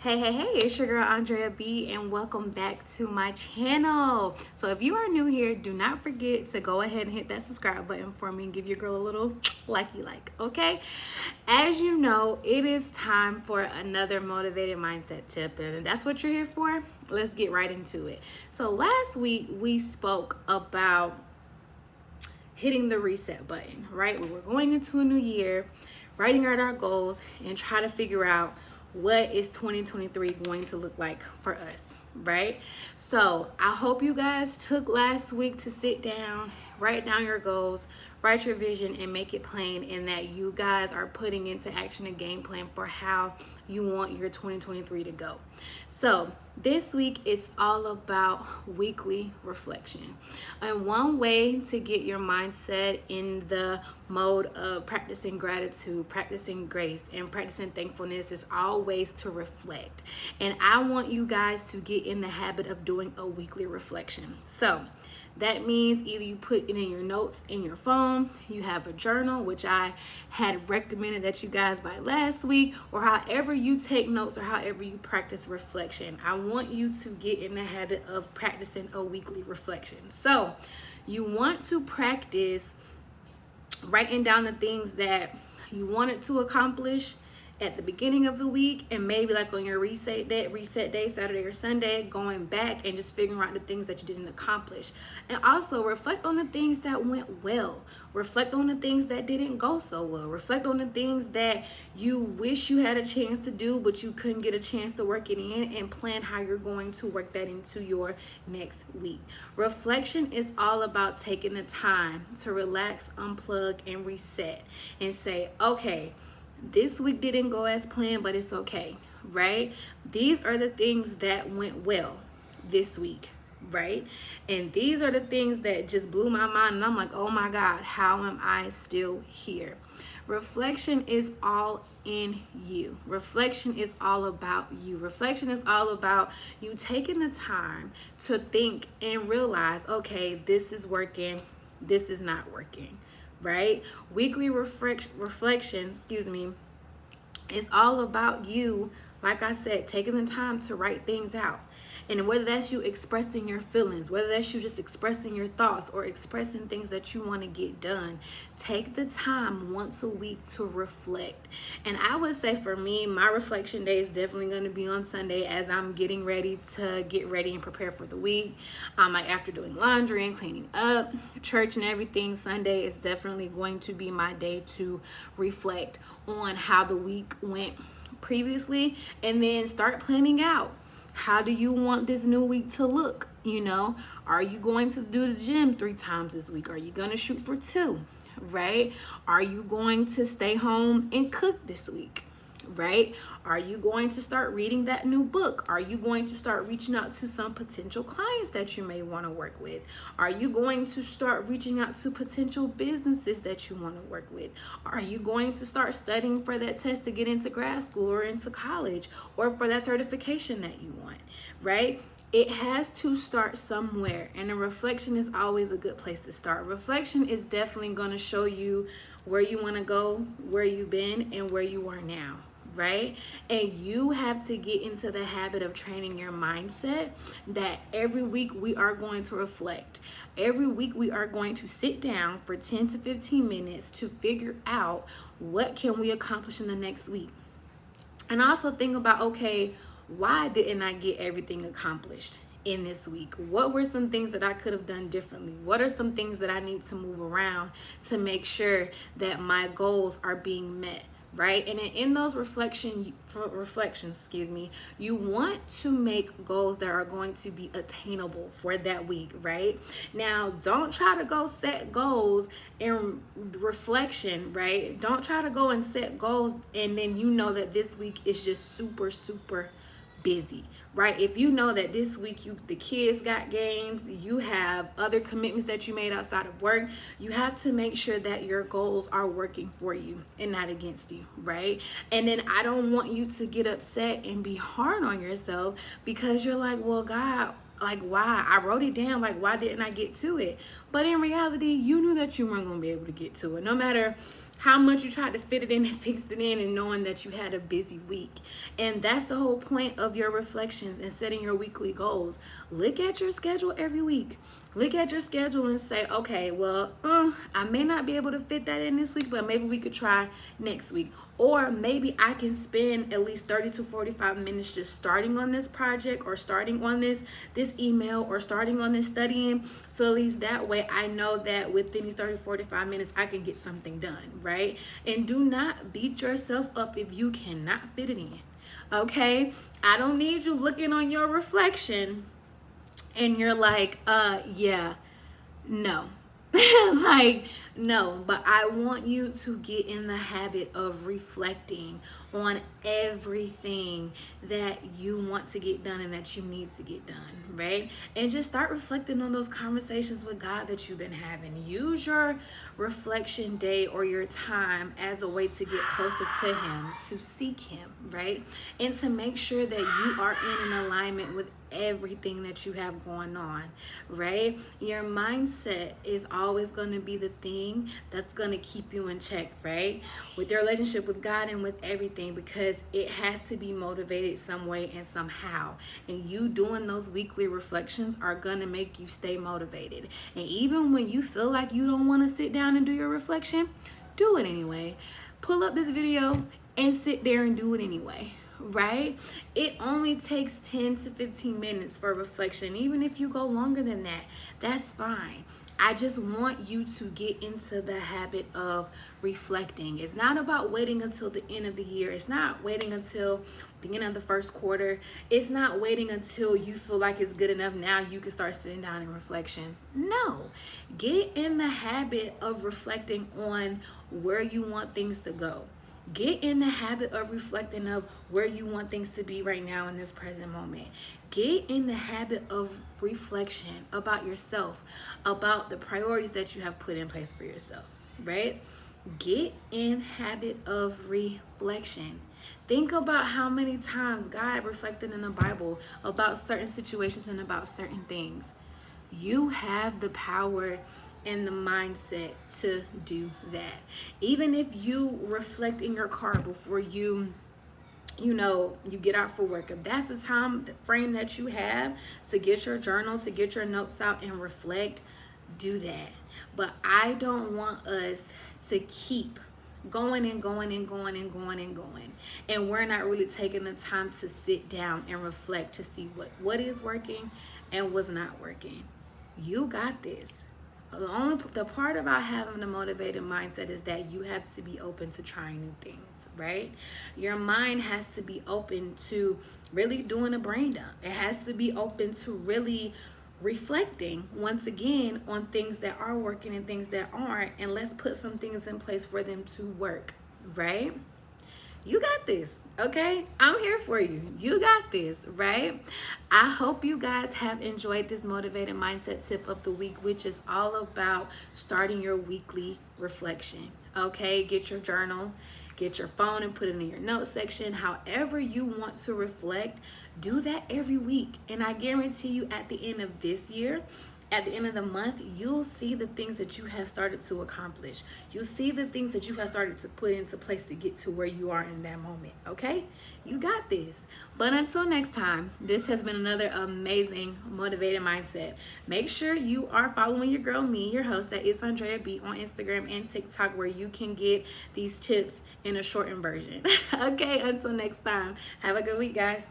Hey, it's your girl Andrea B, and welcome back to my channel. So, if you are new here, do not forget to go ahead and hit that subscribe button for me and give your girl a little likey like, okay? As you know, it is time for another motivated mindset tip, and that's what you're here for. Let's get right into it. So, last week we spoke about hitting the reset button, right? We were going into a new year, writing out our goals, and trying to figure out what is 2023 going to look like for us, right? So I hope you guys took last week to sit down, write down your goals, write your vision, and make it plain, and that you guys are putting into action a game plan for how you want your 2023 to go. So this week it's all about weekly reflection, and one way to get your mindset in the mode of practicing gratitude, practicing grace, and practicing thankfulness is always to reflect. And I want you guys to get in the habit of doing a weekly reflection. So that means either you put it in your notes in your phone, you have a journal, which I had recommended that you guys buy last week, or however you take notes or however you practice reflection. I want you to get in the habit of practicing a weekly reflection. So you want to practice writing down the things that you wanted to accomplish at the beginning of the week, and maybe like on your reset day, Saturday or Sunday, going back and just figuring out the things that you didn't accomplish. And also reflect on the things that went well. Reflect on the things that didn't go so well. Reflect on the things that you wish you had a chance to do, but you couldn't get a chance to work it in, and plan how you're going to work that into your next week. Reflection is all about taking the time to relax, unplug, and reset and say, okay, this week didn't go as planned, but it's okay, right? These are the things that went well this week, right? And these are the things that just blew my mind, and I'm like, oh my God, how am I still here? Reflection is all in you. Reflection is all about you. Reflection is all about you taking the time to think and realize, okay, this is working, this is not working, right? Weekly reflection, is all about you, like I said, taking the time to write things out. And whether that's you expressing your feelings, whether that's you just expressing your thoughts or expressing things that you want to get done, take the time once a week to reflect. And I would say for me, my reflection day is definitely going to be on Sunday as I'm getting ready and prepare for the week. Like after doing laundry and cleaning up, church and everything, Sunday is definitely going to be my day to reflect on how the week went previously, and then start planning out. How do you want this new week to look? Are you going to do the gym 3 times this week? Are you going to shoot for 2? Right? Are you going to stay home and cook this week? Right? Are you going to start reading that new book? Are you going to start reaching out to some potential clients that you may want to work with? Are you going to start reaching out to potential businesses that you want to work with? Are you going to start studying for that test to get into grad school or into college, or for that certification that you want, right? It has to start somewhere, and a reflection is always a good place to start. Reflection is definitely going to show you where you want to go, where you've been, and where you are now, right? And you have to get into the habit of training your mindset that every week we are going to reflect. Every week we are going to sit down for 10 to 15 minutes to figure out what can we accomplish in the next week. And also think about, okay, why didn't I get everything accomplished in this week? What were some things that I could have done differently? What are some things that I need to move around to make sure that my goals are being met? Right? And in those reflections, you want to make goals that are going to be attainable for that week, right? Now, don't try to go set goals in reflection, right? Don't try to go and set goals and then you know that this week is just super busy, right? If you know that this week the kids got games, you have other commitments that you made outside of work, you have to make sure that your goals are working for you and not against you, right? And then I don't want you to get upset and be hard on yourself because you're like, well, God, like, why? I wrote it down, like, why didn't I get to it? But in reality, you knew that you weren't going to be able to get to it. No matter how much you tried to fit it in and fix it in, and knowing that you had a busy week. And that's the whole point of your reflections and setting your weekly goals. Look at your schedule every week. Look at your schedule and say, okay, well, I may not be able to fit that in this week, but maybe we could try next week. Or maybe I can spend at least 30 to 45 minutes just starting on this project, or starting on this email, or starting on this studying. So at least that way I know that within these 30 to 45 minutes I can get something done, right? And do not beat yourself up if you cannot fit it in, okay? I don't need you looking on your reflection and you're like, yeah, no. Like, no. But I want you to get in the habit of reflecting on everything that you want to get done and that you need to get done, right? And just start reflecting on those conversations with God that you've been having. Use your reflection day or your time as a way to get closer to Him, to seek Him, right? And to make sure that you are in an alignment with everything that you have going on, right? Your mindset is always going to be the thing that's going to keep you in check, right? With your relationship with God and with everything, because it has to be motivated some way and somehow. And you doing those weekly reflections are going to make you stay motivated. And even when you feel like you don't want to sit down and do your reflection, do it anyway. Pull up this video and sit there and do it anyway. Right? It only takes 10 to 15 minutes for reflection. Even if you go longer than that, that's fine. I just want you to get into the habit of reflecting. It's not about waiting until the end of the year. It's not waiting until the end of the first quarter. It's not waiting until you feel like it's good enough. Now you can start sitting down in reflection. No. Get in the habit of reflecting on where you want things to go. Get in the habit of reflecting of where you want things to be right now in this present moment. Get in the habit of reflection about yourself, about the priorities that you have put in place for yourself, right? Get in habit of reflection. Think about how many times God reflected in the Bible about certain situations and about certain things. You have the power and the mindset to do that. Even if you reflect in your car before you get out for work, if that's the time the frame that you have to get your journals, to get your notes out and reflect, do that. But I don't want us to keep going and going and going and going and going, and we're not really taking the time to sit down and reflect to see what is working and what's not working. You got this. The part about having a motivated mindset is that you have to be open to trying new things, right? Your mind has to be open to really doing a brain dump. It has to be open to really reflecting once again on things that are working and things that aren't, and let's put some things in place for them to work, right? You got this, okay? I'm here for you. You got this, right? I hope you guys have enjoyed this motivated mindset tip of the week, which is all about starting your weekly reflection, okay? Get your journal, get your phone and put it in your notes section. However you want to reflect, do that every week. And I guarantee you at the end of this year, at the end of the month, you'll see the things that you have started to accomplish. You'll see the things that you have started to put into place to get to where you are in that moment, okay? You got this. But until next time, this has been another amazing motivated mindset. Make sure you are following your girl, me, your host, that is Andrea B, on Instagram and TikTok, where you can get these tips in a shortened version. Okay, until next time, have a good week, guys.